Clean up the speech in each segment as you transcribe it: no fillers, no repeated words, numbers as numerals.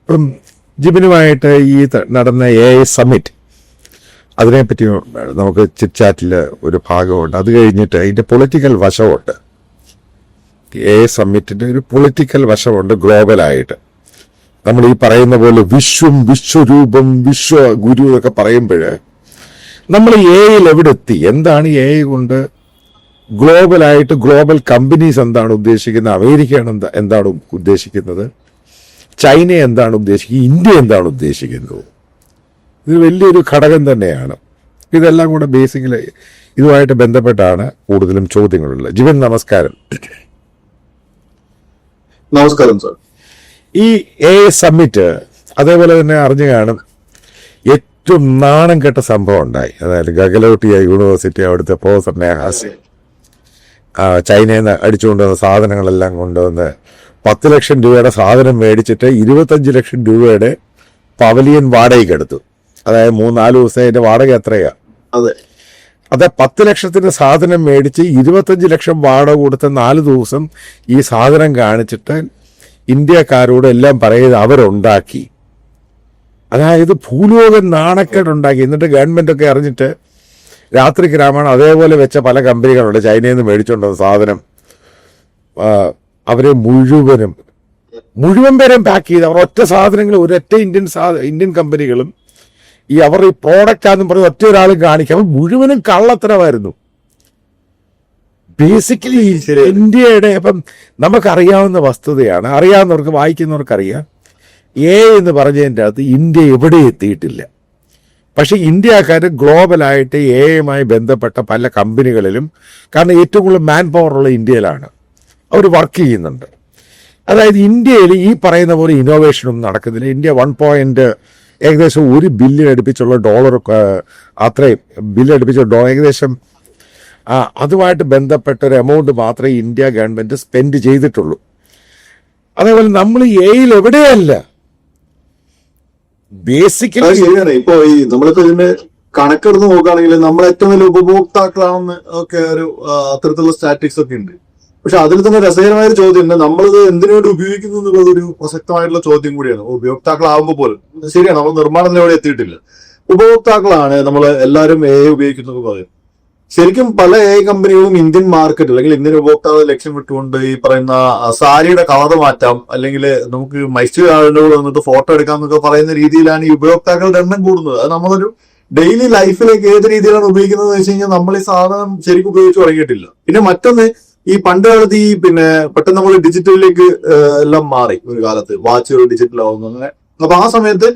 ഇപ്പം ജിബിനുമായിട്ട് ഈ നടന്ന AI സമ്മിറ്റ്, അതിനെപ്പറ്റി നമുക്ക് ചിറ്റ്ചാറ്റിൽ ഒരു ഭാഗമുണ്ട്. അത് കഴിഞ്ഞിട്ട് അതിൻ്റെ പൊളിറ്റിക്കൽ വശമുണ്ട്. AI സമ്മിറ്റിൻ്റെ ഒരു പൊളിറ്റിക്കൽ വശമുണ്ട്. ഗ്ലോബലായിട്ട് നമ്മൾ ഈ പറയുന്ന പോലെ വിശ്വരൂപം, വിശ്വഗുരു എന്നൊക്കെ പറയുമ്പോൾ നമ്മൾ AI എവിടെ എത്തി, എന്താണ് AI കൊണ്ട് ഗ്ലോബലായിട്ട് ഗ്ലോബൽ കമ്പനീസ് എന്താണ് ഉദ്ദേശിക്കുന്നത്, അമേരിക്കയാണ് എന്താണ് ഉദ്ദേശിക്കുന്നത്, ചൈന എന്താണ് ഉദ്ദേശിക്കുന്നത്, ഇന്ത്യ എന്താണ് ഉദ്ദേശിക്കുന്നത്. ഇത് വലിയൊരു ഘടകം തന്നെയാണ്. ഇതെല്ലാം കൂടെ ബേസിക്കലി ഇതുമായിട്ട് ബന്ധപ്പെട്ടാണ് കൂടുതലും ചോദ്യങ്ങളുള്ളത്. ജീവൻ, നമസ്കാരം. നമസ്കാരം സാർ. ഈ AI സമ്മിറ്റ് അതേപോലെ തന്നെ അറിഞ്ഞു കാണും, ഏറ്റവും നാണം കെട്ട സംഭവം ഉണ്ടായി. അതായത് ഗഗലോട്ടിയ യൂണിവേഴ്സിറ്റി അവിടുത്തെ പ്രൊഫസർ നേഹാസി ചൈനയിൽ നിന്ന് അടിച്ചുകൊണ്ടുവന്ന സാധനങ്ങളെല്ലാം കൊണ്ടുവന്ന് 10 ലക്ഷം രൂപയുടെ സാധനം മേടിച്ചിട്ട് 25 ലക്ഷം രൂപയുടെ പവലിയൻ വാടകയ്ക്ക് എടുത്തു. അതായത് 3-4 ദിവസം അതിന്റെ വാടക എത്രയാ? അതെ, 10 ലക്ഷത്തിന്റെ സാധനം മേടിച്ച് 25 ലക്ഷം വാടക കൊടുത്ത 4 ദിവസം ഈ സാധനം കാണിച്ചിട്ട് ഇന്ത്യക്കാരോട് എല്ലാം പറയുന്നത് അവരുണ്ടാക്കി. അതായത് ഭൂലോകം നാണക്കേടുണ്ടാക്കി. എന്നിട്ട് ഗവൺമെന്റൊക്കെ അറിഞ്ഞിട്ട് രാത്രിക്ക് രാമാണ് അതേപോലെ വെച്ച പല കമ്പനികളുണ്ട് ചൈനയിൽ നിന്ന് മേടിച്ചുകൊണ്ടുവന്ന സാധനം. അവരെ മുഴുവൻ പേരും പാക്ക് ചെയ്ത് അവർ ഒറ്റ സാധനങ്ങൾ ഒരൊറ്റ ഇന്ത്യൻ കമ്പനികളും ഈ അവർ ഈ പ്രോഡക്റ്റ് ആണെന്ന് പറഞ്ഞ് ഒറ്റ ഒരാളും കാണിക്കാം. മുഴുവനും കള്ളത്തരമായിരുന്നു ബേസിക്കലി ഇന്ത്യയുടെ. അപ്പം നമുക്കറിയാവുന്ന വസ്തുതയാണ്, അറിയാവുന്നവർക്ക് വായിക്കുന്നവർക്കറിയാം, എന്ന് പറഞ്ഞതിൻ്റെ അകത്ത് ഇന്ത്യ എവിടെ എത്തിയിട്ടില്ല. പക്ഷെ ഇന്ത്യക്കാർ ഗ്ലോബലായിട്ട് AI ബന്ധപ്പെട്ട പല കമ്പനികളിലും, കാരണം ഏറ്റവും കൂടുതൽ മാൻ പവറുള്ള ഇന്ത്യയിലാണ്, അവർ വർക്ക് ചെയ്യുന്നുണ്ട്. അതായത് ഇന്ത്യയിൽ ഈ പറയുന്ന പോലെ ഇന്നോവേഷനൊന്നും നടക്കുന്നില്ല. ഇന്ത്യ ഏകദേശം $1 ബില്യൺ അടുപ്പിച്ചുള്ള ഡോളർ, അത്രയും ബില്യൺ അടുപ്പിച്ച ഏകദേശം അതുമായിട്ട് ബന്ധപ്പെട്ട ഒരു എമൗണ്ട് മാത്രമേ ഇന്ത്യ ഗവൺമെന്റ് സ്പെൻഡ് ചെയ്തിട്ടുള്ളൂ. അതേപോലെ നമ്മൾ AI എവിടെയല്ല ബേസിക്കലി. ശരിയാണ്. ഇപ്പൊ ഈ നമ്മളിപ്പോ ഇതിന്റെ കണക്കെടുത്ത് നോക്കുകയാണെങ്കിൽ നമ്മൾ ഏറ്റവും വലിയ ഉപഭോക്താക്കളാണെന്ന് ഒക്കെ ഒരു അത്തരത്തിലുള്ള സ്റ്റാറ്റിക്സ് ഒക്കെ ഉണ്ട്. പക്ഷെ അതിൽ തന്നെ രസകരമായ ഒരു ചോദ്യം ഉണ്ട്, നമ്മളിത് എന്തിനുവേണ്ടി ഉപയോഗിക്കുന്നു എന്നുള്ളത് ഒരു പ്രസക്തമായിട്ടുള്ള ചോദ്യം കൂടിയാണ്. ഉപഭോക്താക്കളാവുമ്പോൾ പോലും ശരിയാണ്, നമ്മൾ നിർമ്മാണത്തിൽ എവിടെ എത്തിയിട്ടില്ല. ഉപഭോക്താക്കളാണ് നമ്മൾ എല്ലാവരും AI ഉപയോഗിക്കുന്നത് പറയും. ശരിക്കും പല AI കമ്പനികളും ഇന്ത്യൻ മാർക്കറ്റ് അല്ലെങ്കിൽ ഇന്ത്യൻ ഉപഭോക്താവ് ലക്ഷ്യം വിട്ടുകൊണ്ട് ഈ പറയുന്ന സാരിയുടെ കളർ മാറ്റാം, അല്ലെങ്കിൽ നമുക്ക് മൈസ്റ്റർ ആളുകളോട് വന്നിട്ട് ഫോട്ടോ എടുക്കാം എന്നൊക്കെ പറയുന്ന രീതിയിലാണ് ഈ ഉപഭോക്താക്കളുടെ എണ്ണം കൂടുന്നത്. അത് നമ്മളൊരു ഡെയിലി ലൈഫിലേക്ക് ഏത് രീതിയിലാണ് ഉപയോഗിക്കുന്നത് എന്ന് വെച്ച് കഴിഞ്ഞാൽ നമ്മൾ ഈ സാധനം ശരിക്കും ഉപയോഗിച്ച് തുടങ്ങിയിട്ടില്ല. പിന്നെ മറ്റൊന്ന്, ഈ പണ്ട് കാലത്ത് ഈ പെട്ടെന്ന് നമ്മൾ ഡിജിറ്റലിലേക്ക് എല്ലാം മാറി. ഒരു കാലത്ത് വാച്ചുകൾ ഡിജിറ്റൽ ആവുന്നു അങ്ങനെ. അപ്പൊ ആ സമയത്ത്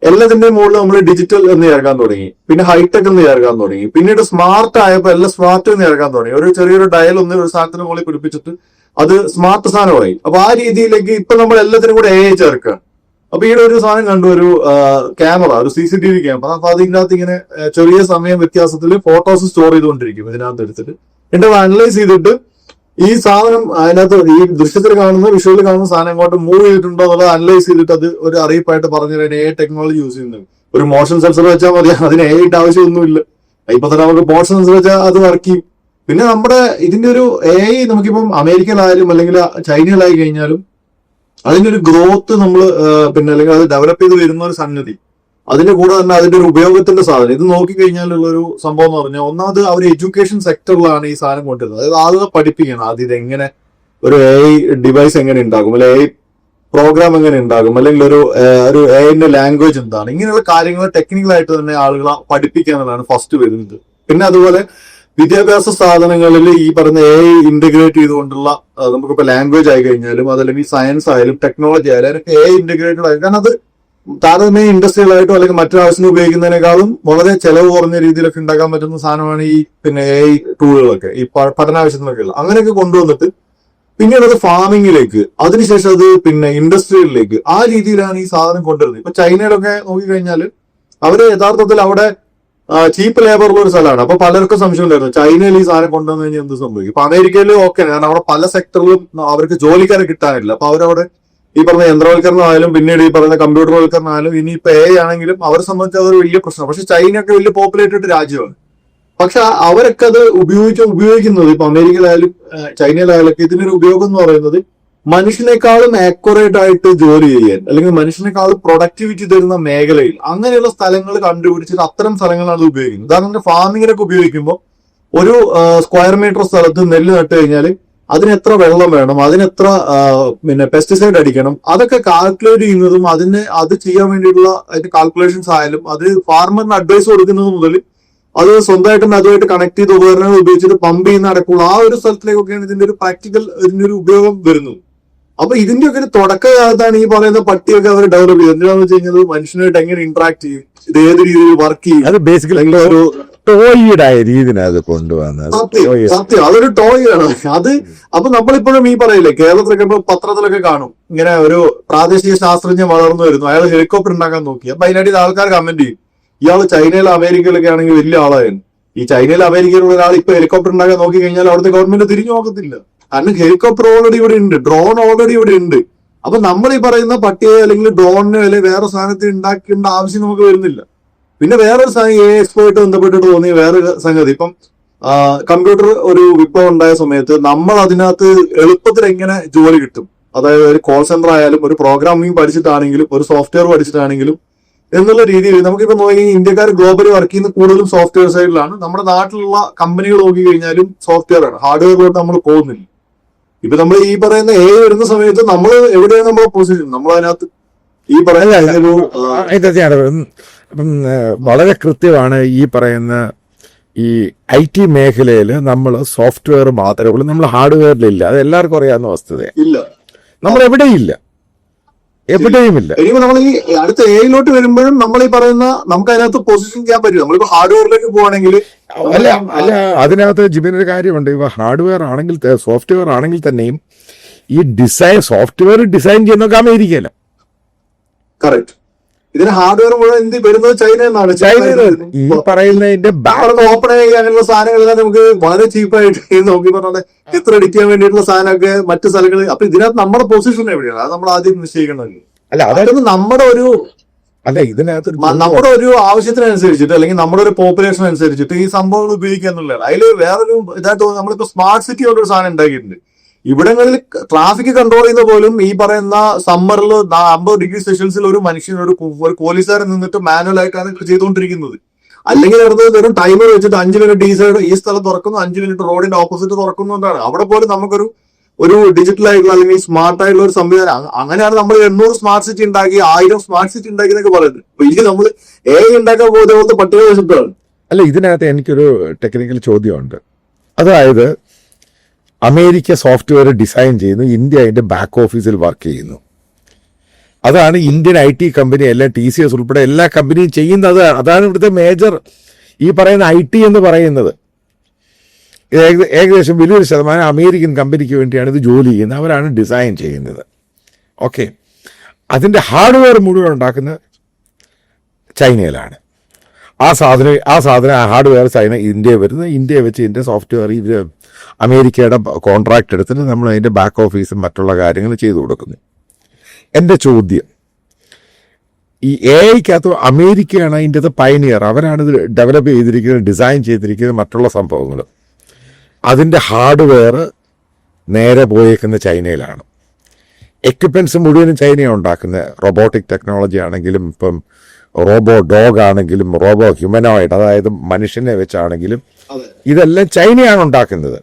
എല്ലാത്തിന്റെയും മുകളിൽ നമ്മൾ ഡിജിറ്റൽ എന്ന് ചേർക്കാൻ തുടങ്ങി, പിന്നെ ഹൈടെക് എന്ന് ചേർക്കാൻ തുടങ്ങി, പിന്നീട് സ്മാർട്ട് ആയപ്പോൾ എല്ലാം സ്മാർട്ട് എന്ന് ചേർക്കാൻ തുടങ്ങി. ഒരു ചെറിയൊരു ഡയൽ ഒരു സാധനത്തിന് മുകളിൽ പിടിപ്പിച്ചിട്ട് അത് സ്മാർട്ട് സാധനമായി. അപ്പൊ ആ രീതിയിലേക്ക് ഇപ്പൊ നമ്മൾ എല്ലാത്തിനും കൂടെ AI ചേർക്കുകയാണ്. അപ്പൊ ഈയുടെ ഒരു സാധനം കണ്ടു, ഒരു ക്യാമറ, ഒരു CCTV ക്യാമറ. അപ്പൊ അതിനകത്ത് ഇങ്ങനെ ചെറിയ സമയം വ്യത്യാസത്തിൽ ഫോട്ടോസ് സ്റ്റോർ ചെയ്തുകൊണ്ടിരിക്കും ഇതിനകത്ത് എടുത്തിട്ട്. എന്നിട്ട് അനലൈസ് ചെയ്തിട്ട് ഈ സാധനം അതിനകത്ത് ഈ ദൃശ്യത്തിൽ കാണുന്ന വിഷ്വലിൽ കാണുന്ന സാധനം അങ്ങോട്ട് മൂവ് ചെയ്തിട്ടുണ്ടോ എന്നുള്ളത് അനലൈസ് ചെയ്തിട്ട് അത് ഒരു അറിയിപ്പായിട്ട് പറഞ്ഞു തരാൻ AI ടെക്നോളജി യൂസ് ചെയ്യുന്നത്. ഒരു മോഷൻ സെൻസർ വെച്ചാൽ മതി, അതിന് AI ആവശ്യമൊന്നുമില്ല. ഇപ്പൊ തന്നെ നമുക്ക് മോഷൻ സെൻസർ വെച്ചാൽ അത് വർക്ക് ചെയ്യും. പിന്നെ നമ്മുടെ ഇതിന്റെ ഒരു AI നമുക്കിപ്പം അമേരിക്കയിലായാലും അല്ലെങ്കിൽ ചൈനയിലായി കഴിഞ്ഞാലും അതിന്റെ ഒരു ഗ്രോത്ത് നമ്മൾ അല്ലെങ്കിൽ അത് ഡെവലപ്പ് ചെയ്ത് വരുന്ന ഒരു സംഗതി, അതിന്റെ കൂടെ തന്നെ അതിന്റെ ഒരു ഉപയോഗത്തിന്റെ സാധനം ഇത് നോക്കിക്കഴിഞ്ഞാലുള്ള ഒരു സംഭവം എന്ന് പറഞ്ഞാൽ, ഒന്നാമത് അവർ എഡ്യൂക്കേഷൻ സെക്ടറിലാണ് ഈ സാധനം കൊണ്ടുവരുന്നത്. അതായത് ആളുകളെ പഠിപ്പിക്കണം ആദ്യം ഇത് എങ്ങനെ ഒരു AI ഡിവൈസ് എങ്ങനെ ഉണ്ടാകും, അല്ലെങ്കിൽ AI പ്രോഗ്രാം എങ്ങനെ ഉണ്ടാകും, അല്ലെങ്കിൽ ഒരു AIന്റെ ലാംഗ്വേജ് എന്താണ്, ഇങ്ങനെയുള്ള കാര്യങ്ങൾ ടെക്നിക്കലായിട്ട് തന്നെ ആളുകളെ പഠിപ്പിക്കാനുള്ളതാണ് ഫസ്റ്റ് വരുന്നത്. പിന്നെ അതുപോലെ വിദ്യാഭ്യാസ സ്ഥാപനങ്ങളിൽ ഈ പറയുന്ന AI ഇന്റഗ്രേറ്റ് ചെയ്തുകൊണ്ടുള്ള, നമുക്കിപ്പോ ലാംഗ്വേജ് ആയി കഴിഞ്ഞാലും അതല്ലെങ്കിൽ സയൻസ് ആയാലും ടെക്നോളജി ആയാലും അതിനൊക്കെ AI ഇന്റഗ്രേറ്റഡ് ആയി. കാരണം അത് താരതമ്യം ഇൻഡസ്ട്രിയലായിട്ടോ അല്ലെങ്കിൽ മറ്റൊരാവശ്യം ഉപയോഗിക്കുന്നതിനേക്കാളും വളരെ ചെലവ് കുറഞ്ഞ രീതിയിലൊക്കെ ഉണ്ടാക്കാൻ പറ്റുന്ന സാധനമാണ് ഈ AI ടൂളുകളൊക്കെ, ഈ പഠനാവശ്യത്തിനൊക്കെ ഉള്ള. അങ്ങനെയൊക്കെ കൊണ്ടുവന്നിട്ട് പിന്നീട് അത് ഫാമിങ്ങിലേക്ക്, അതിനുശേഷം അത് ഇൻഡസ്ട്രിയലിലേക്ക്, ആ രീതിയിലാണ് ഈ സാധനം കൊണ്ടുവരുന്നത്. ഇപ്പൊ ചൈനയിലൊക്കെ നോക്കിക്കഴിഞ്ഞാൽ അവര് യഥാർത്ഥത്തിൽ അവിടെ ചീപ്പ് ലേബറുള്ള ഒരു സ്ഥലമാണ്. അപ്പൊ പലർക്കും സംശയം ഉണ്ടായിരുന്നു ചൈനയിൽ ഈ സാധനം കൊണ്ടുവന്നു കഴിഞ്ഞാൽ എന്ത് സംഭവിക്കും. ഇപ്പൊ അമേരിക്കയിൽ ഓക്കെ, കാരണം അവിടെ പല സെക്ടറിലും അവർക്ക് ജോലിക്കാരെ കിട്ടാനില്ല. അപ്പൊ അവരവിടെ ഈ പറഞ്ഞ യന്ത്രവൽക്കരണം ആയാലും പിന്നീട് ഈ പറയുന്ന കമ്പ്യൂട്ടർവൽക്കരണം ആയാലും ഇനിയിപ്പോ AI ആണെങ്കിലും അവരെ സംബന്ധിച്ച് അതൊരു വലിയ പ്രശ്നമാണ്. പക്ഷെ ചൈനയൊക്കെ വലിയ പോപ്പുലേറ്റഡ് രാജ്യമാണ്. പക്ഷെ അവരൊക്കെ അത് ഉപയോഗിക്കുന്നത് ഇപ്പൊ അമേരിക്കയിലായാലും ചൈനയിലായാലൊക്കെ ഇതിനൊരു ഉപയോഗം എന്ന് പറയുന്നത് മനുഷ്യനേക്കാളും ആക്യുറേറ്റ് ആയിട്ട് ജോലി ചെയ്യാൻ അല്ലെങ്കിൽ മനുഷ്യനേക്കാളും പ്രൊഡക്ടിവിറ്റി തരുന്ന മേഖലയിൽ അങ്ങനെയുള്ള സ്ഥലങ്ങൾ കണ്ടുപിടിച്ചിട്ട് അത്തരം സ്ഥലങ്ങളാണ് അത് ഉപയോഗിക്കുന്നത്. ഉദാഹരണത്തിന് ഫാമിങ്ങിനൊക്കെ ഉപയോഗിക്കുമ്പോൾ ഒരു സ്ക്വയർ മീറ്റർ സ്ഥലത്ത് നെല്ല് നട്ട് കഴിഞ്ഞാൽ അതിനെത്ര വെള്ളം വേണം, അതിനെത്ര പെസ്റ്റിസൈഡ് അടിക്കണം, അതൊക്കെ കാൽക്കുലേറ്റ് ചെയ്യുന്നതും അത് ചെയ്യാൻ വേണ്ടിയിട്ടുള്ള അതിന്റെ കാൽക്കുലേഷൻസ് ആയാലും അത് ഫാർമറിന് അഡ്വൈസ് കൊടുക്കുന്നത് മുതൽ അത് സ്വന്തമായിട്ടും അതുമായിട്ട് കണക്ട് ചെയ്ത ഉപകരണങ്ങൾ ഉപയോഗിച്ചിട്ട് പമ്പ് ചെയ്യുന്ന അടക്കമുള്ള ആ ഒരു സ്ഥലത്തിലേക്കൊക്കെയാണ് ഇതിന്റെ ഒരു പ്രാക്ടിക്കൽ ഇതിന്റെ ഒരു ഉപയോഗം വരുന്നത്. അപ്പൊ ഇതിന്റെയൊക്കെ ഒരു തുടക്കകാലത്താണ് ഈ പറയുന്ന പട്ടിയൊക്കെ അവർ ഡെവലപ്പ് ചെയ്തത്. എന്താണെന്ന് വെച്ച് കഴിഞ്ഞാൽ മനുഷ്യനായിട്ട് എങ്ങനെ ഇന്ററാക്ട് ചെയ്യും, ഇത് ഏത് രീതിയിൽ വർക്ക് ചെയ്യും, അത് ബേസിക്കലി ഒരു ടോയിഡായ രീതിയാണ് അത് കൊണ്ടുവന്നത്. സത്യം അതൊരു ടോയ് ആണ് അത്. അപ്പൊ നമ്മളിപ്പോഴും ഈ പറയില്ലേ, കേരളത്തിലൊക്കെ ഇപ്പൊ പത്രത്തിലൊക്കെ കാണും ഇങ്ങനെ ഒരു പ്രാദേശിക ശാസ്ത്രജ്ഞൻ വളർന്നു വരുന്നു, അയാൾ ഹെലികോപ്റ്റർ ഉണ്ടാക്കാൻ നോക്കി. അപ്പൊ അതിനായിട്ട് ആൾക്കാർ കമന്റ് ചെയ്യും, ഇയാൾ ചൈനയിലും അമേരിക്കയിലൊക്കെ ആണെങ്കിൽ വലിയ ആളായിരുന്നു. ഈ ചൈനയിൽ അമേരിക്കയിലുള്ള ഒരാൾ ഇപ്പൊ ഹെലികോപ്റ്റർ ഉണ്ടാക്കാൻ നോക്കി കഴിഞ്ഞാൽ അവിടുത്തെ ഗവൺമെന്റ് തിരിഞ്ഞു നോക്കത്തില്ല. കാരണം ഹെലികോപ്റ്റർ ഓൾറെഡി ഇവിടെ ഉണ്ട്, ഡ്രോൺ ഓൾറെഡി ഇവിടെ ഉണ്ട്. അപ്പൊ നമ്മൾ ഈ പറയുന്ന പട്ടിയെ അല്ലെങ്കിൽ ഡ്രോണിനെ അല്ലെങ്കിൽ വേറെ സാധനത്തിൽ ഉണ്ടാക്കേണ്ട ആവശ്യം നമുക്ക് വരുന്നില്ല. പിന്നെ വേറൊരു എക്സ്പോയിട്ട് ബന്ധപ്പെട്ടിട്ട് തോന്നിയ വേറൊരു സംഗതി, ഇപ്പം കമ്പ്യൂട്ടർ ഒരു വിപ്ലവം ഉണ്ടായ സമയത്ത് നമ്മൾ അതിനകത്ത് എളുപ്പത്തിൽ എങ്ങനെ ജോലി കിട്ടും, അതായത് ഒരു കോൾ സെന്റർ ആയാലും ഒരു പ്രോഗ്രാമിംഗ് പഠിച്ചിട്ടാണെങ്കിലും ഒരു സോഫ്റ്റ്വെയർ പഠിച്ചിട്ടാണെങ്കിലും എന്നുള്ള രീതിയിൽ നമുക്കിപ്പോ നോക്കി ഇന്ത്യക്കാർ ഗ്ലോബലി വർക്ക് ചെയ്യുന്ന കൂടുതലും സോഫ്റ്റ്വെയർ സൈഡിലാണ്. നമ്മുടെ നാട്ടിലുള്ള കമ്പനികൾ നോക്കി കഴിഞ്ഞാലും സോഫ്റ്റ്വെയർ ആണ്, ഹാർഡ്വെയറിലോട്ട് നമ്മൾ പോകുന്നില്ല. ഇപ്പൊ നമ്മൾ ഈ പറയുന്ന വരുന്ന സമയത്ത് നമ്മൾ എവിടെയാണ് നമ്മളെ പൊസിഷൻ, നമ്മൾ അതിനകത്ത് ഈ പറയുന്ന വളരെ കൃത്യമാണ് ഈ പറയുന്ന ഈ IT മേഖലയിൽ നമ്മൾ സോഫ്റ്റ്വെയർ മാത്രമേ ഉള്ളൂ, നമ്മൾ ഹാർഡ്വെയറിലില്ല. അത് എല്ലാവർക്കും അറിയാവുന്ന വസ്തുതയാണ്. ഇല്ല, നമ്മൾ എവിടെയില്ല, എവിടെയുമില്ല. ഇനിയിപ്പോ നമ്മൾ ഈ അടുത്ത ലോട്ട് വരുമ്പോഴും നമ്മൾ ഈ പറയുന്ന നമുക്ക് അതിനകത്ത് പൊസിഷൻ ചെയ്യാൻ പറ്റും. നമ്മളിപ്പോ ഹാർഡ്വെയറിലേക്ക് പോവാണെങ്കിൽ അല്ല അതിനകത്ത് ജിബിനൊരു കാര്യമുണ്ട്. ഇപ്പൊ ഹാർഡ്വെയർ ആണെങ്കിൽ സോഫ്റ്റ്വെയർ ആണെങ്കിൽ തന്നെയും ഈ സോഫ്റ്റ്വെയർ ഡിസൈൻ ചെയ്യുന്നൊക്കെ അമേരിക്കയില. കറക്റ്റ്. ഇതിന് ഹാർഡ്വെയർ മുഴുവൻ എന്ത് വരുന്നത് ചൈന എന്നാണ്. ഈ പറയുന്നതിന്റെ ഓപ്പൺ ആയി അങ്ങനെയുള്ള സാധനങ്ങളെല്ലാം നമുക്ക് വളരെ ചീപ്പായിട്ട് നോക്കി പറഞ്ഞാൽ എത്ര എഡിറ്റ് ചെയ്യാൻ വേണ്ടിയിട്ടുള്ള സാധനമൊക്കെ മറ്റു സ്ഥലങ്ങളിൽ. അപ്പൊ ഇതിനകത്ത് നമ്മുടെ പൊസിഷൻ എവിടെയാണ്, അത് നമ്മൾ ആദ്യം നിശ്ചയിക്കണം. അല്ല അതായത് നമ്മുടെ ഒരു ഇതിനകത്ത് നമ്മുടെ ഒരു ആവശ്യത്തിനനുസരിച്ചിട്ട് അല്ലെങ്കിൽ നമ്മുടെ ഒരു പോപ്പുലേഷൻ അനുസരിച്ചിട്ട് ഈ സംഭവങ്ങൾ ഉപയോഗിക്കുക എന്നുള്ളതാണ്. അതിൽ വേറൊരു ഇതായിട്ട് നമ്മളിപ്പോ സ്മാർട്ട് സിറ്റി കൊണ്ടൊരു സാധനം ഉണ്ടാക്കിയിട്ടുണ്ട്. ഇവിടങ്ങളിൽ ട്രാഫിക് കൺട്രോൾ ചെയ്യുന്ന പോലും ഈ പറയുന്ന സമ്മറിൽ 50 ഡിഗ്രി സെൽഷ്യസിൽ ഒരു മനുഷ്യൻ ഒരു പോലീസുകാരൻ നിന്നിട്ട് മാനുവൽ ആയിട്ടാണ് ചെയ്തുകൊണ്ടിരിക്കുന്നത്. അല്ലെങ്കിൽ വെറും ടൈമർ വെച്ചിട്ട് 5 മിനിറ്റ് ഈ സ്ഥലം തുറക്കുന്നു, 5 മിനിറ്റ് റോഡിന്റെ ഓപ്പോസിറ്റ് തുറക്കുന്നതാണ്. അവിടെ പോലും നമുക്കൊരു ഡിജിറ്റൽ ആയിട്ടുള്ള അല്ലെങ്കിൽ സ്മാർട്ട് ആയിട്ടുള്ള ഒരു സംവിധാനം. അങ്ങനെയാണ് നമ്മൾ 800 സ്മാർട്ട് സിറ്റി ഉണ്ടാക്കി, 1000 സ്മാർട്ട് സിറ്റി ഉണ്ടാക്കി എന്നൊക്കെ പറയുന്നത്. അപ്പൊ ഇനി നമ്മൾ ഉണ്ടാക്കാൻ പോകുന്ന പോലത്തെ പട്ടിക വശത്താണ്. അല്ല ഇതിനകത്ത് എനിക്കൊരു ടെക്നിക്കൽ ചോദ്യമുണ്ട്. അതായത് അമേരിക്ക സോഫ്റ്റ്വെയർ ഡിസൈൻ ചെയ്യുന്നു, ഇന്ത്യ അതിന്റെ ബാക്ക് ഓഫീസിൽ വർക്ക് ചെയ്യുന്നു. അതാണ് ഇന്ത്യൻ IT കമ്പനി എല്ലാം TCS ഉൾപ്പെടെ എല്ലാ കമ്പനിയും ചെയ്യുന്നത്. അതാണ് ഇവിടുത്തെ മേജർ ഈ പറയുന്ന IT എന്ന് പറയുന്നത്. ഏകദേശം വലിയൊരു ശതമാനം അമേരിക്കൻ കമ്പനിക്ക് വേണ്ടിയാണ് ഇത് ജോലി ചെയ്യുന്നത്, അവരാണ് ഡിസൈൻ ചെയ്യുന്നത്. ഓക്കെ, അതിൻ്റെ ഹാർഡ്വെയർ മുഴുവൻ ഉണ്ടാക്കുന്നത് ചൈനയിലാണ്. ആ സാധനം ഹാർഡ്വെയർ ചൈന ഇന്ത്യയിൽ വരുന്നത്, ഇന്ത്യയെ വെച്ച് ഇതിൻ്റെ സോഫ്റ്റ്വെയർ ഇവർ അമേരിക്കയുടെ കോൺട്രാക്ട് എടുത്തിട്ട് നമ്മൾ അതിൻ്റെ ബാക്ക് ഓഫീസും മറ്റുള്ള കാര്യങ്ങൾ ചെയ്തു കൊടുക്കുന്നു. എൻ്റെ ചോദ്യം, ഈ AIക്കകത്ത് അമേരിക്കയാണ് അതിൻ്റെ അത് പയനിയർ, അവരാണ് ഇത് ഡെവലപ്പ് ചെയ്തിരിക്കുന്നത്, ഡിസൈൻ ചെയ്തിരിക്കുന്നത്, മറ്റുള്ള സംഭവങ്ങൾ. അതിൻ്റെ ഹാർഡ്വെയർ നേരെ പോയേക്കുന്ന ചൈനയിലാണ്. എക്യുപ്മെൻറ്റ്സ് മുഴുവനും ചൈനയാണ് ഉണ്ടാക്കുന്നത്. റോബോട്ടിക് ടെക്നോളജി ആണെങ്കിലും, ഇപ്പം റോബോ ഡോഗ് ആണെങ്കിലും, റോബോ ഹ്യൂമനോയിഡ് അതായത് മനുഷ്യനെ വെച്ചാണെങ്കിലും ഇതെല്ലാം ചൈനയാണ് ഉണ്ടാക്കുന്നത്.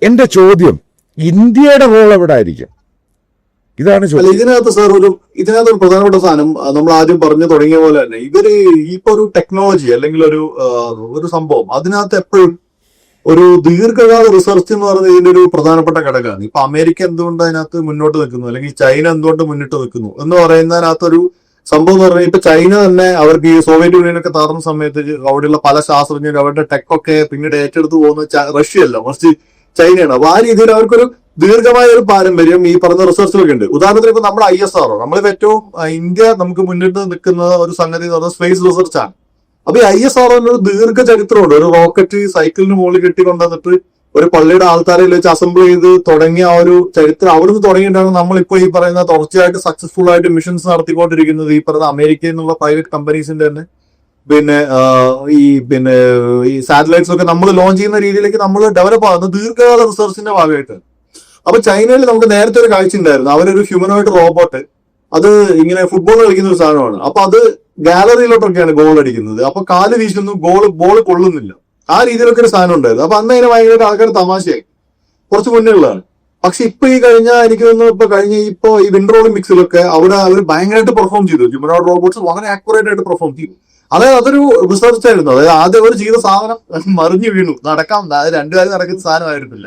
എൻ്റെ ചോദ്യം, ഇന്ത്യയുടെ റോൾ എവിടെ ആയിരിക്കും? ഇതാണ് ചോദ്യം. ഇതിനകത്ത് സാർ ഇതിനകത്ത് ഒരു പ്രധാനപ്പെട്ട സാധനം നമ്മൾ ആദ്യം പറഞ്ഞു തുടങ്ങിയ പോലെ തന്നെ ഇവര് ഇപ്പൊ ഒരു ടെക്നോളജി അല്ലെങ്കിൽ ഒരു സംഭവം അതിനകത്ത് എപ്പോഴും ഒരു ദീർഘകാല റിസർച്ച് എന്ന് പറയുന്നത് ഇതിന്റെ ഒരു പ്രധാനപ്പെട്ട ഘടകമാണ്. ഇപ്പൊ അമേരിക്ക എന്തുകൊണ്ട് അതിനകത്ത് മുന്നോട്ട് നിൽക്കുന്നു, അല്ലെങ്കിൽ ചൈന എന്തുകൊണ്ട് മുന്നിട്ട് നിൽക്കുന്നു എന്ന് പറയുന്നതിനകത്തൊരു സംഭവം എന്ന് പറഞ്ഞാൽ, ഇപ്പൊ ചൈന തന്നെ അവർക്ക് ഈ സോവിയറ്റ് യൂണിയനൊക്കെ തകർന്ന സമയത്ത് അവിടെയുള്ള പല ശാസ്ത്രജ്ഞരും അവരുടെ ടെക്കൊക്കെ പിന്നീട് ഏറ്റെടുത്ത് പോകുന്ന റഷ്യയല്ല, മറിച്ച് ചൈനയാണ്. അപ്പൊ ആ രീതിയിൽ അവർക്കൊരു ദീർഘമായ ഒരു പാരമ്പര്യം ഈ പറഞ്ഞ റിസർച്ചിലൊക്കെ ഉണ്ട്. ഉദാഹരണത്തിന് ഇപ്പൊ നമ്മുടെ ISRO, നമ്മളിപ്പോ ഏറ്റവും ഇന്ത്യ നമുക്ക് മുന്നിട്ട് നിൽക്കുന്ന ഒരു സംഗതി എന്ന് പറഞ്ഞാൽ സ്പേസ് റിസർച്ചാണ്. അപ്പൊ ഈ ISRO ഒരു ദീർഘ ചരിത്രമുണ്ട്. ഒരു റോക്കറ്റ് സൈക്കിളിന് മുകളിൽ കെട്ടിക്കൊണ്ടുവന്നിട്ട് ഒരു പള്ളിയുടെ ആൾക്കാരിൽ വെച്ച് അസംബിൾ ചെയ്ത് തുടങ്ങിയ ആ ഒരു ചരിത്രം അവിടുന്ന് തുടങ്ങിയിട്ടാണ് നമ്മളിപ്പോ ഈ പറയുന്ന തുടർച്ചയായിട്ട് സക്സസ്ഫുൾ ആയിട്ട് മിഷൻസ് നടത്തിക്കൊണ്ടിരിക്കുന്നത്. ഈ പറയുന്ന അമേരിക്കയിൽ നിന്നുള്ള പ്രൈവറ്റ് കമ്പനീസിന്റെ തന്നെ ഈ സാറ്റലൈറ്റ്സ് ഒക്കെ നമ്മൾ ലോഞ്ച് ചെയ്യുന്ന രീതിയിലേക്ക് നമ്മൾ ഡെവലപ്പ് ആകുന്നത് ദീർഘകാല റിസർച്ചിന്റെ ഭാഗമായിട്ട്. അപ്പൊ ചൈനയിൽ നമുക്ക് നേരത്തെ ഒരു കാഴ്ച ഉണ്ടായിരുന്നു, അവരൊരു ഹ്യൂമനോയിഡ് റോബോട്ട്, അത് ഇങ്ങനെ ഫുട്ബോൾ കളിക്കുന്ന ഒരു സാധനമാണ്. അപ്പൊ അത് ഗാലറിയിലോട്ടൊക്കെയാണ് ഗോൾ അടിക്കുന്നത്. അപ്പൊ കാല് വീശുന്നു, ബോൾ കൊള്ളുന്നില്ല. ആ രീതിയിലൊക്കെ ഒരു സാധനം ഉണ്ടായിരുന്നു. അപ്പൊ അന്ന് അതിനെ ഭയങ്കരമായിട്ട് ആൾക്കാർ തമാശയായി, കുറച്ച് മുന്നേ ഉള്ളതാണ്. പക്ഷെ ഇപ്പൊ ഈ കഴിഞ്ഞ, എനിക്ക് തോന്നുന്നു ഇപ്പൊ ഈ വിന്റർ ഒളിമ്പിക്സിലൊക്കെ അവർ ഭയങ്കരമായിട്ട് പെർഫോം ചെയ്തു. ഹ്യൂമനോയിഡ് റോബോട്ട്സ് വളരെ ആക്യുറേറ്റ് ആയിട്ട് പെർഫോം ചെയ്തു. അതായത് അതൊരു റിസർച്ച് ആയിരുന്നു. അതായത് ആദ്യം അവർ ചെയ്ത സാധനം മറിഞ്ഞു വീണു, നടക്കാം, അതായത് രണ്ടുകാര്യം നടക്കുന്ന സാധനമായിരുന്നില്ല.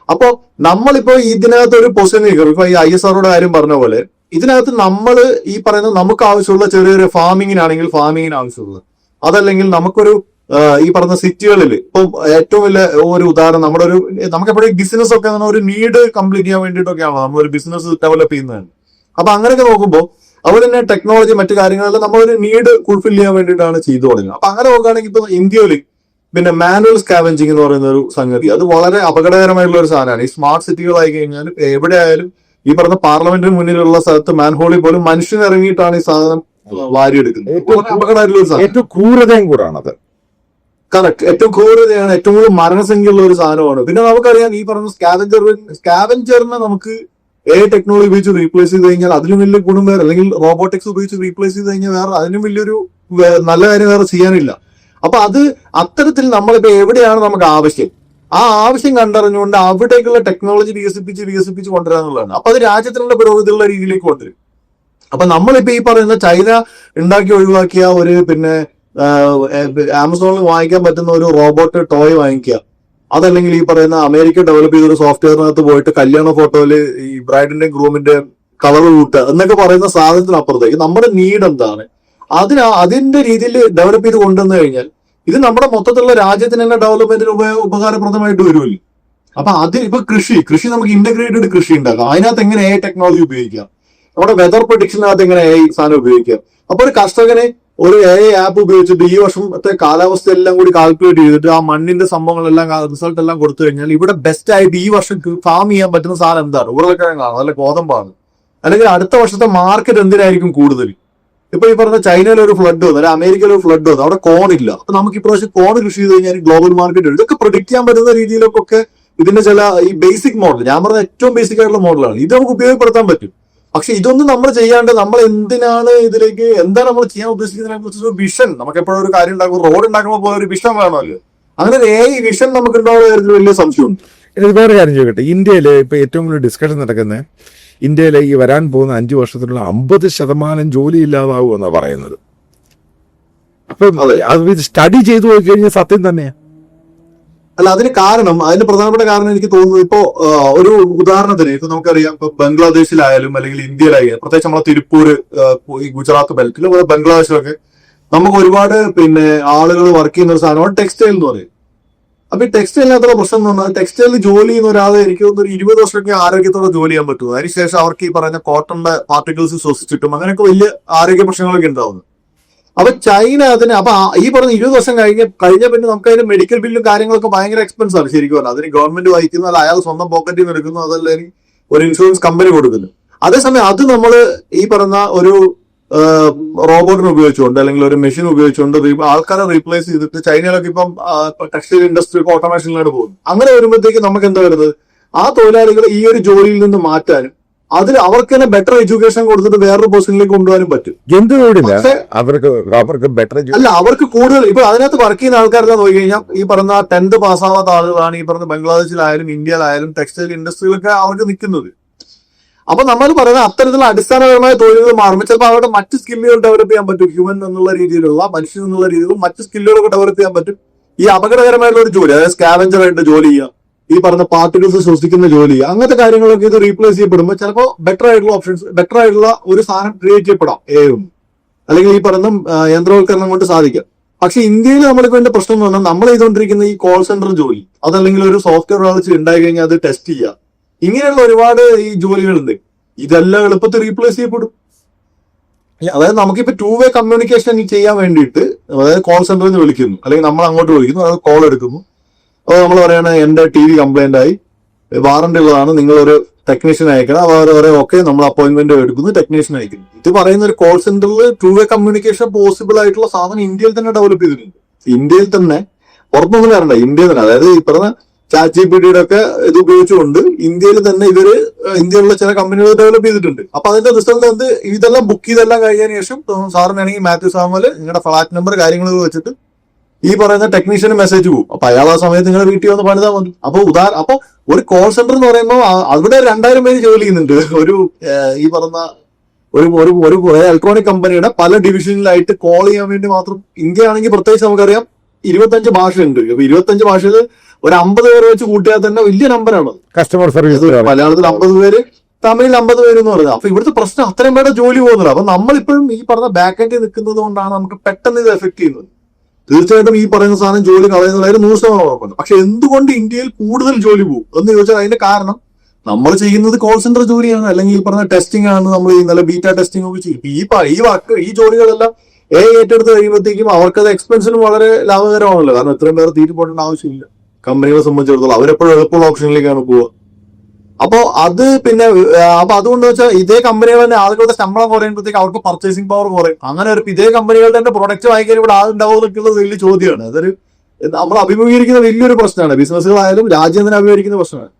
അപ്പൊ നമ്മളിപ്പോ ഇതിനകത്ത് ഒരു പൊസിഷൻ, ഇപ്പൊ ഈ ISROയുടെ കാര്യം പറഞ്ഞ പോലെ ഇതിനകത്ത് നമ്മൾ ഈ പറയുന്ന നമുക്ക് ആവശ്യമുള്ള ചെറിയൊരു ഫാമിങ്ങിനാണെങ്കിൽ ഫാമിങ്ങിന് ആവശ്യമുള്ളത്, അതല്ലെങ്കിൽ നമുക്കൊരു ഈ പറഞ്ഞ സിറ്റികളിൽ ഇപ്പൊ ഏറ്റവും വലിയ ഒരു ഉദാഹരണം, നമുക്ക് എപ്പോഴും ബിസിനസ് ഒക്കെ ഒരു നീഡ് കംപ്ലീറ്റ് ചെയ്യാൻ വേണ്ടിയിട്ടൊക്കെയാണോ നമ്മളൊരു ബിസിനസ് ഡെവലപ്പ് ചെയ്യുന്നത്. അപ്പൊ അങ്ങനെയൊക്കെ നോക്കുമ്പോൾ അവർ തന്നെ ടെക്നോളജി മറ്റു കാര്യങ്ങളെല്ലാം നമ്മളൊരു നീഡ് ഫുൾഫിൽ ചെയ്യാൻ വേണ്ടിയിട്ടാണ് ചെയ്തു തുടങ്ങുന്നത്. അപ്പൊ അങ്ങനെ നോക്കുകയാണെങ്കിൽ ഇപ്പൊ ഇന്ത്യയിൽ പിന്നെ മാനുവൽ സ്കാവഞ്ചിങ് എന്ന് പറയുന്ന ഒരു സംഗതി, അത് വളരെ അപകടകരമായിട്ടുള്ള ഒരു സാധനമാണ്. ഈ സ്മാർട്ട് സിറ്റികളായി കഴിഞ്ഞാൽ എവിടെ ആയാലും ഈ പറഞ്ഞ പാർലമെന്റിന് മുന്നിലുള്ള സ്ഥലത്ത് മാൻഹോളിൽ പോലും മനുഷ്യൻ ഇറങ്ങിയിട്ടാണ് ഈ സാധനം വാരിയെടുക്കുന്നത്. അപകടമായിട്ടുള്ള ഒരു സാധനം, ഏറ്റവും ക്രൂരതയും കൂടാണത്. കറക്റ്റ്, ഏറ്റവും ക്രൂരതയാണ്, ഏറ്റവും കൂടുതൽ മരണസംഖ്യയുള്ള ഒരു സാധനമാണ്. പിന്നെ നമുക്കറിയാം ഈ പറഞ്ഞ സ്കാവഞ്ചറിനെ നമുക്ക് ടെക്നോളജി ഉപയോഗിച്ച് റീപ്ലേസ് ചെയ്ത് കഴിഞ്ഞാൽ അതിലും വലിയ ഗുണം വേറെ, അല്ലെങ്കിൽ റോബോട്ടിക്സ് ഉപയോഗിച്ച് റീപ്ലേസ് ചെയ്ത് കഴിഞ്ഞാൽ വേറെ അതിനും വലിയൊരു നല്ല കാര്യം വേറെ ചെയ്യാനില്ല. അപ്പൊ അത് അത്തരത്തിൽ നമ്മളിപ്പോ എവിടെയാണ് നമുക്ക് ആവശ്യം, ആ ആവശ്യം കണ്ടറിഞ്ഞുകൊണ്ട് അവിടേക്കുള്ള ടെക്നോളജി വികസിപ്പിച്ച് കൊണ്ടുവരാന്നുള്ളതാണ്. അപ്പൊ അത് രാജ്യത്തിനുള്ള പുരോഗതിയുള്ള രീതിയിലേക്ക് കൊണ്ടുവരും. അപ്പൊ നമ്മളിപ്പോ ഈ പറയുന്ന ചൈന ഉണ്ടാക്കി ഒഴിവാക്കിയ ഒരു പിന്നെ ആമസോണിൽ വാങ്ങിക്കാൻ പറ്റുന്ന ഒരു റോബോട്ട് ടോയ് വാങ്ങിക്കുക, അതല്ലെങ്കിൽ ഈ പറയുന്ന അമേരിക്ക ഡെവലപ്പ് ചെയ്തൊരു സോഫ്റ്റ്വെയറിനകത്ത് പോയിട്ട് കല്യാണ ഫോട്ടോയില് ഈ ബ്രൈഡിന്റെ ഗ്രൂമിന്റെ കളർ കൂട്ടുക എന്നൊക്കെ പറയുന്ന സാധനത്തിനപ്പുറത്തേക്ക് നമ്മുടെ നീഡ് എന്താണ്, അതിന്റെ രീതിയിൽ ഡെവലപ്പ് ചെയ്ത് കൊണ്ടുവന്നു കഴിഞ്ഞാൽ ഇത് നമ്മുടെ മൊത്തത്തിലുള്ള രാജ്യത്തിന് തന്നെ ഡെവലപ്മെന്റിന് ഉപകാരപ്രദമായിട്ട് വരുമല്ലോ. അപ്പൊ ഇപ്പൊ കൃഷി നമുക്ക് ഇന്റഗ്രേറ്റഡ് കൃഷി ഉണ്ടാക്കാം. അതിനകത്ത് എങ്ങനെ ടെക്നോളജി ഉപയോഗിക്കാം, നമ്മുടെ വെതർ പ്രൊഡിക്ഷനകത്ത് എങ്ങനെ സാധനം ഉപയോഗിക്കാം. അപ്പൊ ഒരു കർഷകന് ഒരു ആപ്പ് ഉപയോഗിച്ചിട്ട് ഈ വർഷത്തെ കാലാവസ്ഥ എല്ലാം കൂടി കാൽക്കുലേറ്റ് ചെയ്തിട്ട് ആ മണ്ണിന്റെ സംഭവങ്ങളെല്ലാം റിസൾട്ട് എല്ലാം കൊടുത്തു കഴിഞ്ഞാൽ ഇവിടെ ബെസ്റ്റ് ആയിട്ട് ഈ വർഷം ഫാം ചെയ്യാൻ പറ്റുന്ന സാധനം എന്താണ്, ഉരുളക്കിഴങ്ങാണ്, അല്ല ഗോതമ്പാണ്, അല്ലെങ്കിൽ അടുത്ത വർഷത്തെ മാർക്കറ്റ് എന്തിനായിരിക്കും കൂടുതൽ. ഇപ്പൊ ഈ പറഞ്ഞ ചൈനയിൽ ഒരു ഫ്ലഡ് വന്നു, അല്ലെങ്കിൽ അമേരിക്കയിൽ ഒരു ഫ്ലഡ് വന്നു, അവിടെ കോൺ ഇല്ല. അപ്പൊ നമുക്ക് ഇപ്രാവശ്യം കോൺ കൃഷി ചെയ്ത് കഴിഞ്ഞാൽ ഗ്ലോബൽ മാർക്കറ്റ് വരും. ഇതൊക്കെ പ്രൊഡിക്ട് ചെയ്യാൻ പറ്റുന്ന രീതിയിലൊക്കെ ഇതിന്റെ ചില ഈ ബേസിക് മോഡൽ, ഞാൻ പറഞ്ഞ ഏറ്റവും ബേസിക് ആയിട്ടുള്ള മോഡലാണ്, ഇത് നമുക്ക് ഉപയോഗപ്പെടുത്താൻ പറ്റും. പക്ഷെ ഇതൊന്നും നമ്മൾ ചെയ്യാണ്ട് നമ്മൾ എന്തിനാണ് ഇതിലേക്ക്, എന്താണ് നമ്മൾ ചെയ്യാൻ ഉദ്ദേശിക്കുന്നതിനെ കുറിച്ചൊരു വിഷൻ, നമുക്ക് എപ്പോഴും ഒരു കാര്യം ഉണ്ടാക്കുമ്പോൾ റോഡ് ഉണ്ടാക്കുമ്പോൾ പോലെ ഒരു വിഷൻ വേണമല്ലോ. അങ്ങനെ വിഷൻ നമുക്ക് ഉണ്ടാവുന്ന കാര്യത്തിൽ വലിയ സംശയമുണ്ട്. ഇത് വേറെ കാര്യം ചോദിക്കട്ടെ, ഇന്ത്യയില് ഇപ്പൊ ഏറ്റവും കൂടുതൽ ഡിസ്കഷൻ നടക്കുന്നത് ഇന്ത്യയിലെ ഈ വരാൻ പോകുന്ന 5 വർഷത്തിലുള്ള 50% ജോലി ഇല്ലാതാവുമെന്നാണ് പറയുന്നത്. അപ്പൊ അത് സ്റ്റഡി ചെയ്തു പോയി കഴിഞ്ഞാൽ സത്യം തന്നെയാ. അല്ല, അതിന് പ്രധാനപ്പെട്ട കാരണം എനിക്ക് തോന്നുന്നത്, ഇപ്പോ ഒരു ഉദാഹരണത്തിന് ഇപ്പൊ നമുക്കറിയാം, ഇപ്പൊ ബംഗ്ലാദേശിലായാലും അല്ലെങ്കിൽ ഇന്ത്യയിലായാലും, പ്രത്യേകിച്ച് നമ്മളെ തിരുപ്പൂര്, ഈ ഗുജറാത്ത് ബെൽറ്റിൽ, ബംഗ്ലാദേശിലൊക്കെ നമുക്ക് ഒരുപാട് പിന്നെ ആളുകൾ വർക്ക് ചെയ്യുന്ന ഒരു സാധനമാണ് ടെക്സ്റ്റൈൽ എന്ന് പറയും. അപ്പൊ ഈ ടെക്സ്റ്റൈലിനകത്തുള്ള പ്രശ്നം എന്ന് പറഞ്ഞാൽ, ടെക്സ്റ്റൈലിൽ ജോലി ചെയ്യുന്ന ഒരാളെ എനിക്ക് തോന്നുന്നു ഒരു 20 വർഷമൊക്കെ ആരോഗ്യത്തോടെ ജോലി ചെയ്യാൻ പറ്റും. അതിനുശേഷം അവർക്ക് ഈ പറയുന്ന കോട്ടന്റെ പാർട്ടിക്കിൾസ് ശ്വസിച്ചിട്ടും അങ്ങനെയൊക്കെ വലിയ ആരോഗ്യ പ്രശ്നങ്ങളൊക്കെ ഉണ്ടാവുന്നു. അപ്പൊ ചൈന അപ്പൊ ഈ പറഞ്ഞ 20 വർഷം കഴിഞ്ഞ പിന്നെ നമുക്ക് അതിന് മെഡിക്കൽ ബില്ലും കാര്യങ്ങളൊക്കെ ഭയങ്കര എക്സ്പെൻസ് ആണ് ശരിക്കും പറഞ്ഞാൽ. അതിന് ഗവൺമെന്റ് വഹിക്കുന്നു, അല്ല അയാൾ സ്വന്തം പോക്കറ്റിൽ നിന്ന് എടുക്കുന്നു, അതല്ലെങ്കിൽ ഒരു ഇൻഷുറൻസ് കമ്പനി കൊടുക്കുന്നു. അതേസമയം അത് നമ്മൾ ഈ പറഞ്ഞ ഒരു റോബോട്ടിനെ ഉപയോഗിച്ചുകൊണ്ട് അല്ലെങ്കിൽ ഒരു മെഷീൻ ഉപയോഗിച്ചുകൊണ്ട് ആൾക്കാരെ റീപ്ലേസ് ചെയ്തിട്ട് ചൈനയിലൊക്കെ ഇപ്പം ടെക്സ്റ്റൈൽ ഇൻഡസ്ട്രി ഓട്ടോമേഷനിലാണ് പോകുന്നത്. അങ്ങനെ വരുമ്പോഴത്തേക്ക് നമുക്ക് എന്താ വരുന്നത്, ആ തൊഴിലാളികൾ ഈ ഒരു ജോലിയിൽ നിന്ന് മാറ്റാനും അതിൽ അവർക്ക് തന്നെ ബെറ്റർ എഡ്യൂക്കേഷൻ കൊടുത്തിട്ട് വേറൊരു പൊസിഷനിലേക്ക് കൊണ്ടുപോകാനും പറ്റും. അല്ല, അവർക്ക് കൂടുതൽ ഇപ്പൊ അതിനകത്ത് വർക്ക് ചെയ്യുന്ന ആൾക്കാരെല്ലാം നോക്കി കഴിഞ്ഞാൽ ഈ പറഞ്ഞ 10th പാസ്സാവാത്ത ആളുകളാണ് ഈ പറഞ്ഞ ബംഗ്ലാദേശിലായാലും ഇന്ത്യയിലായാലും ടെക്സ്റ്റൈൽ ഇൻഡസ്ട്രിയിലൊക്കെ അവർക്ക് നിൽക്കുന്നത്. അപ്പൊ നമ്മൾ പറയുന്നത് അത്തരത്തിലുള്ള അടിസ്ഥാനപരമായ തൊഴിലുകൾ മാറുമ്പോൾ ചിലപ്പോൾ അവരുടെ മറ്റ് സ്കില്ലുകൾ ഡെവലപ്പ് ചെയ്യാൻ പറ്റും. ഹ്യൂമൻ എന്നുള്ള രീതിയിലുള്ള, മനുഷ്യൻ എന്നുള്ള രീതിയിലുള്ള മറ്റ് സ്കില്ലുകളൊക്കെ ഡെവലപ്പ് ചെയ്യാൻ പറ്റും. ഈ അപകടകരമായിട്ടുള്ള ഒരു ജോലി, അതായത് സ്കാവഞ്ചർ ആയിട്ട് ജോലി ചെയ്യുക, ഈ പറഞ്ഞ പാർട്ടിക്കിൾസ് ശ്വസിക്കുന്ന ജോലി, അങ്ങനത്തെ കാര്യങ്ങളൊക്കെ ഇത് റീപ്ലേസ് ചെയ്യപ്പെടുമ്പോൾ ചിലപ്പോൾ ബെറ്റർ ആയിട്ടുള്ള ഓപ്ഷൻസ്, ബെറ്റർ ആയിട്ടുള്ള ഒരു സാധനം ക്രിയേറ്റ് ചെയ്യപ്പെടാം അല്ലെങ്കിൽ ഈ പറഞ്ഞ യന്ത്രവൽക്കരണം കൊണ്ട് സാധിക്കാം. പക്ഷെ ഇന്ത്യയിൽ നമ്മൾക്ക് വേണ്ട പ്രശ്നം എന്ന് പറഞ്ഞാൽ നമ്മൾ ചെയ്തുകൊണ്ടിരിക്കുന്ന ഈ കോൾ സെന്റർ ജോലി, അതല്ലെങ്കിൽ ഒരു സോഫ്റ്റ്വെയർ വളർച്ച ഉണ്ടായി കഴിഞ്ഞാൽ അത് ടെസ്റ്റ് ചെയ്യുക, ഇങ്ങനെയുള്ള ഒരുപാട് ഈ ജോലികളുണ്ട്. ഇതെല്ലാം എളുപ്പത്തിൽ റീപ്ലേസ് ചെയ്യപ്പെടും. അതായത് നമുക്കിപ്പോ 2-way കമ്മ്യൂണിക്കേഷൻ ചെയ്യാൻ വേണ്ടിയിട്ട്, അതായത് കോൾ സെന്ററിൽ നിന്ന് വിളിക്കുന്നു, അല്ലെങ്കിൽ നമ്മൾ അങ്ങോട്ട് വിളിക്കുന്നു, അതായത് കോൾ എടുക്കുന്നു. അപ്പോൾ നമ്മൾ പറയണ എന്റെ TV കംപ്ലൈന്റ് ആയി, വാറണ്ടി ഉള്ളതാണ്, നിങ്ങളൊരു ടെക്നീഷ്യൻ അയക്കണം. അവർ ഓക്കെ, നമ്മൾ അപ്പോയിന്റ്മെന്റ് എടുക്കുന്നു, ടെക്നീഷ്യൻ അയക്കുന്നു. ഇത് പറയുന്ന ഒരു കോൾ സെന്ററിൽ 2-way കമ്മ്യൂണിക്കേഷൻ പോസിബിൾ ആയിട്ടുള്ള സാധനം ഇന്ത്യയിൽ തന്നെ ഡെവലപ്പ് ചെയ്തിട്ടുണ്ട്. ഇന്ത്യയിൽ തന്നെ, പുറത്തൊന്നും വരണ്ട, ഇന്ത്യയിൽ തന്നെ. അതായത് ഈ പറഞ്ഞ ChatGPT-യുടെ ഒക്കെ ഇത് ഉപയോഗിച്ചുകൊണ്ട് ഇന്ത്യയിൽ തന്നെ ഇന്ത്യയിലുള്ള ചില കമ്പനികൾ ഡെവലപ്പ് ചെയ്തിട്ടുണ്ട്. അപ്പൊ അതിന്റെ റിസൾട്ട് എന്ത്, ഇതെല്ലാം ബുക്ക് ചെയ്തെല്ലാം കഴിഞ്ഞതിന് ശേഷം സാറിനാണെങ്കിൽ മാത്യു സാമുവൽ നിങ്ങളുടെ ഫ്ലാറ്റ് നമ്പർ കാര്യങ്ങൾ വെച്ചിട്ട് ഈ പറയുന്ന ടെക്നീഷ്യന് മെസ്സേജ് പോകും. അപ്പൊ അയാൾ ആ സമയത്ത് നിങ്ങളുടെ വീട്ടിൽ വന്ന് പണിതാൽ മതി. അപ്പൊ ഒരു കോൾ സെന്റർ എന്ന് പറയുമ്പോൾ അവിടെ 2000 പേര് ജോലി ചെയ്യുന്നുണ്ട്. ഈ പറഞ്ഞ ഒരു ഇലക്ട്രോണിക് കമ്പനിയുടെ പല ഡിവിഷനിലായിട്ട് കോൾ ചെയ്യാൻ വേണ്ടി മാത്രം. ഇന്ത്യ ആണെങ്കിൽ പ്രത്യേകിച്ച് നമുക്കറിയാം 25 ഭാഷയുണ്ട്. അപ്പൊ 25 ഭാഷയിൽ ഒരു 50 പേര് വെച്ച് കൂട്ടിയാൽ തന്നെ വലിയ നമ്പറാണ്. കസ്റ്റമർ സർവീസ് മലയാളത്തിൽ 50 പേര്, തമിഴിൽ 50 പേര് എന്ന് പറയുന്നത്. അപ്പൊ ഇവിടുത്തെ പ്രശ്നം അത്രയും പേരുടെ ജോലി പോകുന്നില്ല. അപ്പൊ നമ്മളിപ്പോഴും ഈ പറഞ്ഞ ബാക്ക് എൻഡിൽ നിൽക്കുന്നത് കൊണ്ടാണ് നമുക്ക് പെട്ടെന്ന് ഇത് എഫക്ട് ചെയ്യുന്നത്. തീർച്ചയായിട്ടും ഈ പറയുന്ന സാധനം ജോലി കളയുന്നതായാലും 100% ഉറപ്പുണ്ട്. പക്ഷെ എന്തുകൊണ്ട് ഇന്ത്യയിൽ കൂടുതൽ ജോലി പോകും എന്ന് ചോദിച്ചാൽ അതിന്റെ കാരണം നമ്മൾ ചെയ്യുന്നത് കോൾ സെന്റർ ജോലിയാണ്, അല്ലെങ്കിൽ ഈ പറഞ്ഞ ടെസ്റ്റിംഗ് ആണ്. നമ്മൾ ഇന്നലെ ബീറ്റ ടെസ്റ്റിംഗ് ഒക്കെ ചെയ്യും. ഈ ജോലികളെല്ലാം ഏറ്റെടുത്ത് കഴിയുമ്പോഴത്തേക്കും അവർക്കത് എക്സ്പെൻസിനും വളരെ ലാഭകരമാണല്ലോ. കാരണം ഇത്രയും പേർ തീരെ പോകേണ്ട ആവശ്യമില്ല. കമ്പനികളെ സംബന്ധിച്ചിടത്തോളം അവരെപ്പോഴും എളുപ്പമുള്ള ഓപ്ഷനിലേക്കാണ് പോവുക. അപ്പൊ അതുകൊണ്ട് വെച്ചാൽ ഇതേ കമ്പനികൾ തന്നെ ആളുകളുടെ ശമ്പളം കുറയുമ്പോഴത്തേക്ക് അവർക്ക് പർച്ചേസിംഗ് പവർ കുറയും. അങ്ങനെ ഇതേ കമ്പനികളുടെ തന്നെ പ്രൊഡക്റ്റ് വാങ്ങിക്കാൻ ഇവിടെ ആളുണ്ടാവും എന്നൊക്കെയുള്ളത് വലിയ ചോദ്യമാണ്. അതൊരു നമ്മൾ അഭിമുഖീകരിക്കുന്ന വലിയൊരു പ്രശ്നമാണ്. ബിസിനസ്സുകളായാലും രാജ്യം തന്നെ അഭിമുഖീകരിക്കുന്ന പ്രശ്നമാണ്.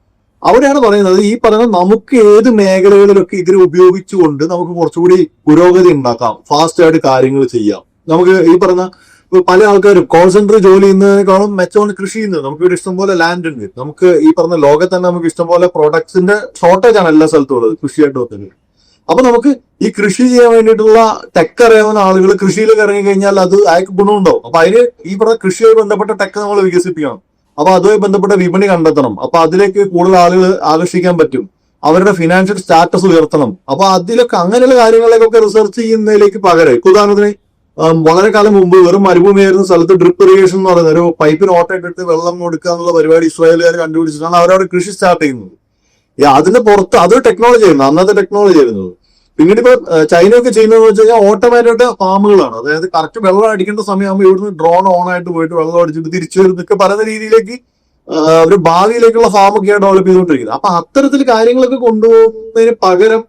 അവിടെയാണ് പറയുന്നത് ഈ പറയുന്ന നമുക്ക് ഏത് മേഖലകളിലൊക്കെ ഇതിനെ ഉപയോഗിച്ചുകൊണ്ട് നമുക്ക് കുറച്ചുകൂടി പുരോഗതി ഉണ്ടാക്കാം, ഫാസ്റ്റ് ആയിട്ട് കാര്യങ്ങൾ ചെയ്യാം. നമുക്ക് ഈ പറഞ്ഞ പല ആൾക്കാരും കോൾ സെന്റർ ജോലി ചെയ്യുന്നതിനേക്കാളും മെച്ചമാണ് കൃഷി ചെയ്യുന്നത്. നമുക്ക് ഇവിടെ ഇഷ്ടംപോലെ ലാൻഡ് ഉണ്ട്. നമുക്ക് ഈ പറഞ്ഞ ലോകത്ത് തന്നെ നമുക്ക് ഇഷ്ടംപോലെ പ്രോഡക്ട്സിന്റെ ഷോർട്ടേജ് ആണ് എല്ലാ സ്ഥലത്തും ഉള്ളത്, കൃഷിയായിട്ട് തന്നെ. അപ്പൊ നമുക്ക് ഈ കൃഷി ചെയ്യാൻ വേണ്ടിയിട്ടുള്ള ടെക് അറിയാവുന്ന ആളുകൾ കൃഷിയിലേക്ക് ഇറങ്ങി കഴിഞ്ഞാൽ അത് അയാൾക്ക് ഗുണമുണ്ടാവും. അപ്പൊ അതിന് ഈ പറഞ്ഞ കൃഷിയുമായി ബന്ധപ്പെട്ട ടെക് നമ്മൾ വികസിപ്പിക്കണം. അപ്പൊ അതുമായി ബന്ധപ്പെട്ട വിപണി കണ്ടെത്തണം. അപ്പൊ അതിലേക്ക് കൂടുതൽ ആളുകൾ ആകർഷിക്കാൻ പറ്റും. അവരുടെ ഫിനാൻഷ്യൽ സ്റ്റാറ്റസ് ഉയർത്തണം. അപ്പൊ അതിലൊക്കെ അങ്ങനെയുള്ള കാര്യങ്ങളിലേക്കൊക്കെ റിസർച്ച് ചെയ്യുന്നതിലേക്ക് പകരം ഉദാഹരണത്തിന് വളരെ കാലം മുമ്പ് വെറും മരുഭൂമിയായിരുന്ന സ്ഥലത്ത് ഡ്രിപ്പ് ഇറിഗേഷൻ എന്ന് പറയുന്ന ഒരു പൈപ്പിന് ഓട്ടയിട്ടിട്ട് വെള്ളം കൊടുക്കുക എന്നുള്ള പരിപാടി ഇസ്രായേലുകാർ കണ്ടുപിടിച്ചിട്ടാണ് അവരവിടെ കൃഷി സ്റ്റാർട്ട് ചെയ്യുന്നത്. അതിന് പുറത്ത് അതൊരു ടെക്നോളജി ആയിരുന്നു, അന്നത്തെ ടെക്നോളജി ആയിരുന്നത്. പിന്നീട് ഇപ്പൊ ചൈനയൊക്കെ ചെയ്യുന്നതെന്ന് വെച്ച് കഴിഞ്ഞാൽ ഓട്ടോമാറ്റഡ് ഫാമുകളാണ്. അതായത് കറക്റ്റ് വെള്ളം അടിക്കേണ്ട സമയമാകുമ്പോൾ ഇവിടുന്ന് ഡ്രോൺ ഓൺ ആയിട്ട് പോയിട്ട് വെള്ളം അടിച്ചിട്ട് തിരിച്ചു വരുന്നൊക്കെ പറയുന്ന രീതിയിലേക്ക് ഒരു ഭാവിയിലേക്കുള്ള ഫാമൊക്കെയാണ് ഡെവലപ്പ് ചെയ്തുകൊണ്ടിരിക്കുന്നത്. അപ്പൊ അത്തരത്തിൽ കാര്യങ്ങളൊക്കെ കൊണ്ടുപോകുന്നതിന് പകരം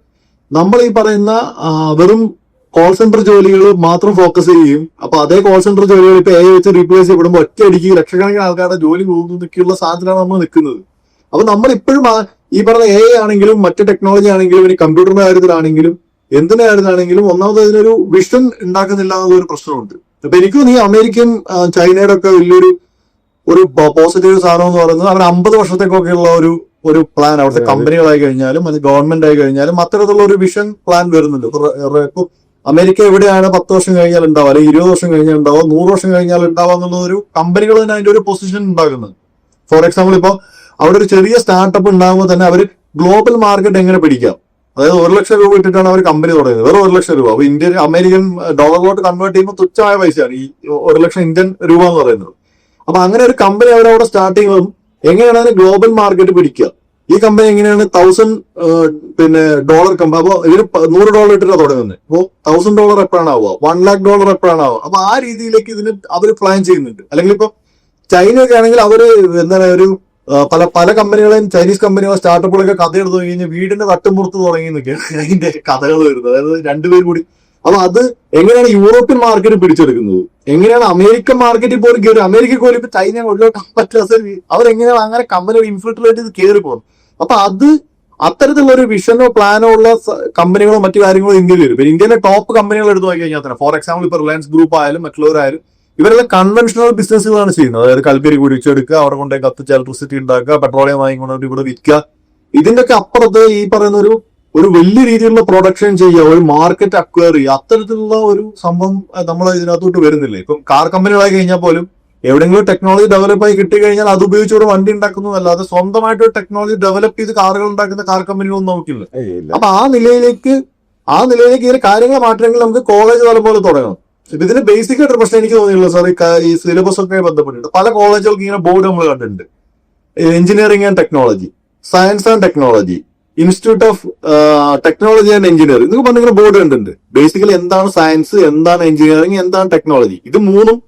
നമ്മൾ ഈ പറയുന്ന വെറും കോൾ സെന്റർ ജോലികൾ മാത്രം ഫോക്കസ് ചെയ്യുകയും അപ്പൊ അതേ കോൾ സെന്റർ ജോലികൾ ഇപ്പൊ AI വെച്ച് റീപ്ലേസ് ചെയ്യപ്പെടുമ്പോൾ ഒറ്റയടിക്ക് ലക്ഷക്കണക്കിന് ആൾക്കാരുടെ ജോലി പോകുന്നതൊക്കെയുള്ള സാധനത്തിലാണ് നമ്മൾ നിൽക്കുന്നത്. അപ്പൊ നമ്മൾ ഇപ്പോഴും ഈ പറഞ്ഞ AI ആണെങ്കിലും മറ്റ് ടെക്നോളജി ആണെങ്കിലും ഇനി കമ്പ്യൂട്ടറിന്റെ കാര്യത്തിലാണെങ്കിലും എന്തിന്റെ കാര്യത്തിലാണെങ്കിലും ഒന്നാമത് ഇതിനൊരു വിഷൻ ഉണ്ടാക്കുന്നില്ല എന്നൊരു പ്രശ്നമുണ്ട്. അപ്പൊ എനിക്ക് ഈ അമേരിക്കൻ ചൈനയുടെ ഒക്കെ വലിയൊരു പോസിറ്റീവ് സാധനം എന്ന് പറയുന്നത് അവർ 50 വർഷത്തേക്കൊക്കെയുള്ള ഒരു പ്ലാൻ അവിടുത്തെ കമ്പനികളായി കഴിഞ്ഞാലും അത് ഗവൺമെന്റ് ആയി കഴിഞ്ഞാലും അത്തരത്തിലുള്ള ഒരു വിഷൻ പ്ലാൻ വരുന്നുണ്ട്. ഇപ്പൊ അമേരിക്ക എവിടെയാണ് 10 വർഷം കഴിഞ്ഞാൽ ഉണ്ടാവുക, അല്ലെങ്കിൽ 20 വർഷം കഴിഞ്ഞാൽ ഉണ്ടാവുക, 100 വർഷം കഴിഞ്ഞാൽ ഉണ്ടാവുക എന്നുള്ള ഒരു കമ്പനികൾ തന്നെ അതിന്റെ ഒരു പൊസിഷൻ ഉണ്ടാക്കുന്നത്. ഫോർ എക്സാമ്പിൾ ഇപ്പൊ അവിടെ ഒരു ചെറിയ സ്റ്റാർട്ടപ്പ് ഉണ്ടാകുമ്പോൾ തന്നെ അവർ ഗ്ലോബൽ മാർക്കറ്റ് എങ്ങനെ പിടിക്കാം, അതായത് 1 ലക്ഷം രൂപ ഇട്ടിട്ടാണ് അവർ കമ്പനി തുടങ്ങുന്നത്. വെറും 1 ലക്ഷം രൂപ. അപ്പൊ അമേരിക്കൻ ഡോളറിലോട്ട് കൺവേർട്ട് ചെയ്യുമ്പോൾ തുച്ഛമായ പൈസയാണ് ഈ 1 ലക്ഷം ഇന്ത്യൻ രൂപ എന്ന് പറയുന്നത്. അപ്പൊ അങ്ങനെ ഒരു കമ്പനി അവരവിടെ സ്റ്റാർട്ട് ചെയ്യുന്നതും എങ്ങനെയാണ് ഗ്ലോബൽ മാർക്കറ്റ് പിടിക്കുക, ഈ കമ്പനി എങ്ങനെയാണ് $1000 കമ്പനി. അപ്പൊ ഇതിന് $100 ഇട്ടിട്ടാണ് തുടങ്ങുന്നത്. അപ്പോൾ $1000 എപ്പോഴാണ് ആവുക, $1,00,000 എപ്പോഴാണ് ആവുക. അപ്പൊ ആ രീതിയിലേക്ക് ഇതിന് അവർ പ്ലാൻ ചെയ്യുന്നുണ്ട്. അല്ലെങ്കിൽ ഇപ്പൊ ചൈനയൊക്കെ ആണെങ്കിൽ അവര് എന്താണ് പല കമ്പനികളെയും ചൈനീസ് കമ്പനികളെ സ്റ്റാർട്ടപ്പുകളൊക്കെ കഥ എടുത്തു കഴിഞ്ഞാൽ വീടിന്റെ തട്ടുമ്പുറത്ത് തുടങ്ങി നിൽക്കുകയാണ് അതിന്റെ കഥകൾ വരുന്നത്. അതായത് രണ്ടുപേരും കൂടി. അപ്പൊ അത് എങ്ങനെയാണ് യൂറോപ്യൻ മാർക്കറ്റ് പിടിച്ചെടുക്കുന്നത്, എങ്ങനെയാണ് അമേരിക്കൻ മാർക്കറ്റിൽ പോലും കയറി, അമേരിക്കയിൽ പോലും ഇപ്പൊ ചൈന ഉള്ളിലോട്ട് പറ്റാത്ത അവരെങ്ങനെയാണ് അങ്ങനെ കമ്പനി ഇൻഫിൽട്രേറ്റ് ചെയ്ത് കയറി പോകുന്നത്. അപ്പൊ അത്തരത്തിലുള്ള ഒരു വിഷനോ പ്ലാനോ ഉള്ള കമ്പനികളോ മറ്റു കാര്യങ്ങളോ ഇന്ത്യയിൽ വരും. ഇന്ത്യയിലെ ടോപ്പ് കമ്പനികൾ എടുത്തു നോക്കി കഴിഞ്ഞാൽ തന്നെ ഫോർ എക്സാമ്പിൾ ഇപ്പൊ റിലയൻസ് ഗ്രൂപ്പ് ആയാലും മറ്റുള്ളവരായാലും ഇവരെല്ലാം കൺവെൻഷണൽ ബിസിനസ്സുകളാണ് ചെയ്യുന്നത്. അതായത് കൽക്കരി കുഴിച്ചെടുക്കുക, അവിടെ കൊണ്ടുപോയി കത്തിച്ച് ഇലക്ട്രിസിറ്റി ഉണ്ടാക്കുക, പെട്രോളിയം വാങ്ങിക്കൊണ്ട് ഇവിടെ വിൽക്കുക. ഇതിന്റെയൊക്കെ അപ്പുറത്ത് ഈ പറയുന്ന ഒരു വലിയ രീതിയിലുള്ള പ്രൊഡക്ഷൻ ചെയ്യുക, ഒരു മാർക്കറ്റ് അക്വയർ ചെയ്യുക, അത്തരത്തിലുള്ള ഒരു സംഭവം നമ്മൾ ഇതിനകത്തോട്ട് വരുന്നില്ലേ. ഇപ്പം കാർ കമ്പനികളായി കഴിഞ്ഞാൽ പോലും എവിടെയെങ്കിലും ടെക്നോളജി ഡെവലപ്പ് ആയി കിട്ടി കഴിഞ്ഞാൽ അത് ഉപയോഗിച്ച് ഒരു വണ്ടി ഉണ്ടാക്കുന്നതല്ലാതെ സ്വന്തമായിട്ട് ഒരു ടെക്നോളജി ഡെവലപ്പ് ചെയ്ത് കാറുകൾ ഉണ്ടാക്കുന്ന കാർ കമ്പനികളൊന്നും നമുക്കില്ല. അപ്പൊ ആ നിലയിലേക്ക് ഇതിന് കാര്യങ്ങൾ മാറ്റണമെങ്കിൽ നമുക്ക് കോളേജ് തലം പോലെ തുടങ്ങണം. ഇപ്പൊ ഇതിന് ബേസിക് ആയിട്ട് പ്രശ്നം എനിക്ക് തോന്നിയുള്ളൂ സാർ, ഈ സിലബസ് ഒക്കെ ബന്ധപ്പെട്ടിട്ട് പല കോളേജുകൾക്ക് ഇങ്ങനെ ബോർഡ് നമ്മൾ കണ്ടിട്ടുണ്ട്. Engineering and technology, science and technology, institute of technology and engineering എന്നൊക്കെ പറഞ്ഞിങ്ങനെ ബോർഡ് കണ്ടിട്ടുണ്ട്. ബേസിക്കലി എന്താണ് സയൻസ്, എന്താണ് എഞ്ചിനീയറിംഗ്, എന്താണ് ടെക്നോളജി, ഇത് മൂന്നും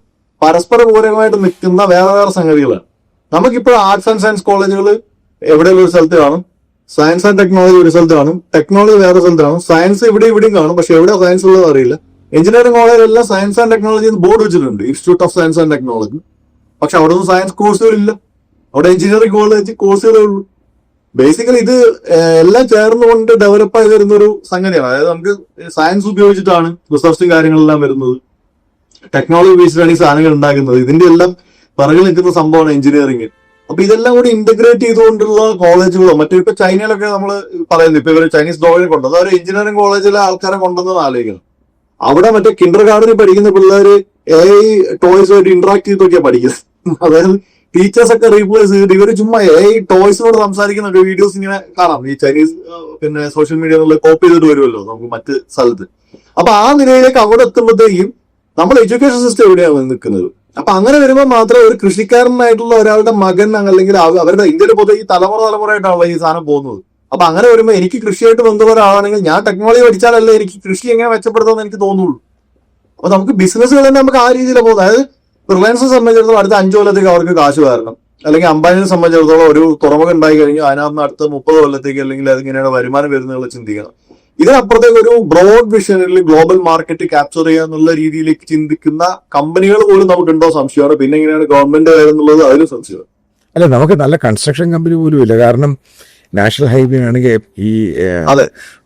പരസ്പര പൂരകമായിട്ട് നിൽക്കുന്ന വേറെ സംഗതികളാണ്. നമുക്കിപ്പോൾ ആർട്സ് ആൻഡ് സയൻസ് കോളേജുകൾ എവിടെയുള്ള ഒരു സ്ഥലത്ത് കാണും, സയൻസ് ആൻഡ് ടെക്നോളജി ഒരു സ്ഥലത്ത് കാണും, ടെക്നോളജി വേറെ സ്ഥലത്ത് കാണും, സയൻസ് ഇവിടെയും കാണും. പക്ഷെ എവിടെ സയൻസ് ഉള്ളത് അറിയില്ല. എഞ്ചിനീയറിംഗ് കോളേജിലെല്ലാം സയൻസ് ആൻഡ് ടെക്നോളജി ബോർഡ് വെച്ചിട്ടുണ്ട്, institute of science and technology. പക്ഷെ അവിടെ ഒന്നും സയൻസ് കോഴ്സുകളില്ല. അവിടെ എഞ്ചിനീയറിംഗ് കോഴ്സുകളേ ഉള്ളൂ. ബേസിക്കലി ഇത് എല്ലാം ചേർന്നുകൊണ്ട് ഡെവലപ്പായി വരുന്ന ഒരു സംഗതിയാണ്. അതായത് നമുക്ക് സയൻസ് ഉപയോഗിച്ചിട്ടാണ് റിസർച്ചും കാര്യങ്ങളെല്ലാം വരുന്നത്, ടെക്നോളജി ഉപയോഗിച്ചിട്ടാണ് ഈ സാധനങ്ങൾ ഉണ്ടാക്കുന്നത്. ഇതിന്റെ എല്ലാം പിറകിൽ നിൽക്കുന്ന സംഭവമാണ് എഞ്ചിനീയറിംഗ്. അപ്പൊ ഇതെല്ലാം കൂടി ഇന്റഗ്രേറ്റ് ചെയ്തുകൊണ്ടുള്ള കോളേജുകളോ മറ്റേ ഇപ്പൊ ചൈനയിലൊക്കെ നമ്മൾ പറയുന്നത്, ഇപ്പൊ ഇവര് ചൈനീസ് ഡോഗിനെ കൊണ്ടുവന്നത് അവർ എഞ്ചിനീയറിംഗ് കോളേജിലെ ആൾക്കാരെ കൊണ്ടുവന്നത് ആലോചിക്കണം. അവിടെ മറ്റേ കിൻഡർ ഗാർഡനിൽ പഠിക്കുന്ന പിള്ളേര് AI ടോയ്സുമായിട്ട് ഇന്ററാക്ട് ചെയ്തൊക്കെയാണ് പഠിക്കുന്നത്. അതായത് ടീച്ചേഴ്സ് ഒക്കെ റീപ്ലേസ് ചെയ്തിട്ട് ഇവര് ചുമ്മാ AI ടോയ്സിനോട് സംസാരിക്കുന്ന വീഡിയോസ് ഇങ്ങനെ കാണാം. ഈ ചൈനീസ് പിന്നെ സോഷ്യൽ മീഡിയകളിൽ കോപ്പി ചെയ്തിട്ട് വരുമല്ലോ നമുക്ക് മറ്റ് സ്ഥലത്ത്. അപ്പൊ ആ നിലയിലേക്ക് അവിടെ എത്തുമ്പോഴത്തേക്കും നമ്മൾ എഡ്യൂക്കേഷൻ സിസ്റ്റം എവിടെയാണ് നിൽക്കുന്നത്. അപ്പൊ അങ്ങനെ വരുമ്പോൾ മാത്രമേ ഒരു കൃഷിക്കാരനായിട്ടുള്ള ഒരാളുടെ മകൻ അല്ലെങ്കിൽ അവരുടെ ഇന്ത്യയിൽ പൊതുവെ ഈ തലമുറയായിട്ടാണല്ലോ ഈ സാധനം പോകുന്നത്. അപ്പൊ അങ്ങനെ വരുമ്പോൾ എനിക്ക് കൃഷിയായിട്ട് ബന്ധമുള്ള ഒരാളാണെങ്കിൽ ഞാൻ ടെക്നോളജി പഠിച്ചാലല്ലേ എനിക്ക് കൃഷി എങ്ങനെ മെച്ചപ്പെടുത്തുമെന്ന് എനിക്ക് തോന്നുള്ളൂ. അപ്പൊ നമുക്ക് ബിസിനസ്സുകൾ തന്നെ നമുക്ക് ആ രീതിയിലാണ് പോകുന്നത്. അതായത് റിലയൻസിനെ സംബന്ധിച്ചിടത്തോളം അടുത്ത 5 കൊല്ലത്തേക്ക് അവർക്ക് കാശ് വരണം, അല്ലെങ്കിൽ അംബാനിയെ സംബന്ധിച്ചിടത്തോളം ഒരു തുറമുഖം ഉണ്ടായി കഴിഞ്ഞാൽ അതിനകത്ത് അടുത്ത 30 കൊല്ലത്തേക്ക് അല്ലെങ്കിൽ അതിങ്ങനെയാണ് വരുമാനം വരുന്നതെന്നുള്ള ചിന്തിക്കണം. ഇതിനപ്പുറത്തേക്ക് ഒരു ബ്രോഡ് വിഷനിൽ ഗ്ലോബൽ മാർക്കറ്റ് ക്യാപ്ചർ ചെയ്യുക എന്നുള്ള രീതിയിലേക്ക് ചിന്തിക്കുന്ന കമ്പനികൾ പോലും നമുക്കുണ്ടോ സംശയമാണ്. പിന്നെ എങ്ങനെയാണ് ഗവൺമെന്റ് എന്നുള്ളത് അതിലും സംശയമാണ്. അല്ല, നമുക്ക് നല്ല കൺസ്ട്രക്ഷൻ കമ്പനി പോലും ഇല്ല. കാരണം നാഷണൽ ഹൈവേ ആണെങ്കിൽ ഈ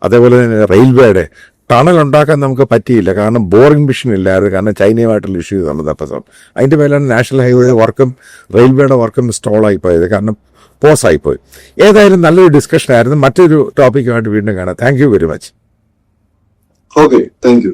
അതേപോലെ തന്നെ റെയിൽവേയുടെ ടണൽ ഉണ്ടാക്കാൻ നമുക്ക് പറ്റിയില്ല. കാരണം ബോറിംഗ് മെഷീൻ ഇല്ലായിരുന്നു. കാരണം ചൈനയുമായിട്ടുള്ള ഇഷ്യൂസ് ആണ്. അപ്പം അതിൻ്റെ പേരിലാണ് നാഷണൽ ഹൈവേയുടെ വർക്കും റെയിൽവേയുടെ വർക്കും സ്റ്റോളായി പോയത്. കാരണം പോസായിപ്പോയി. ഏതായാലും നല്ലൊരു ഡിസ്കഷൻ ആയിരുന്നു. മറ്റൊരു ടോപ്പിക്കുമായിട്ട് വീണ്ടും കാണാം. Thank you very much. Okay, thank you.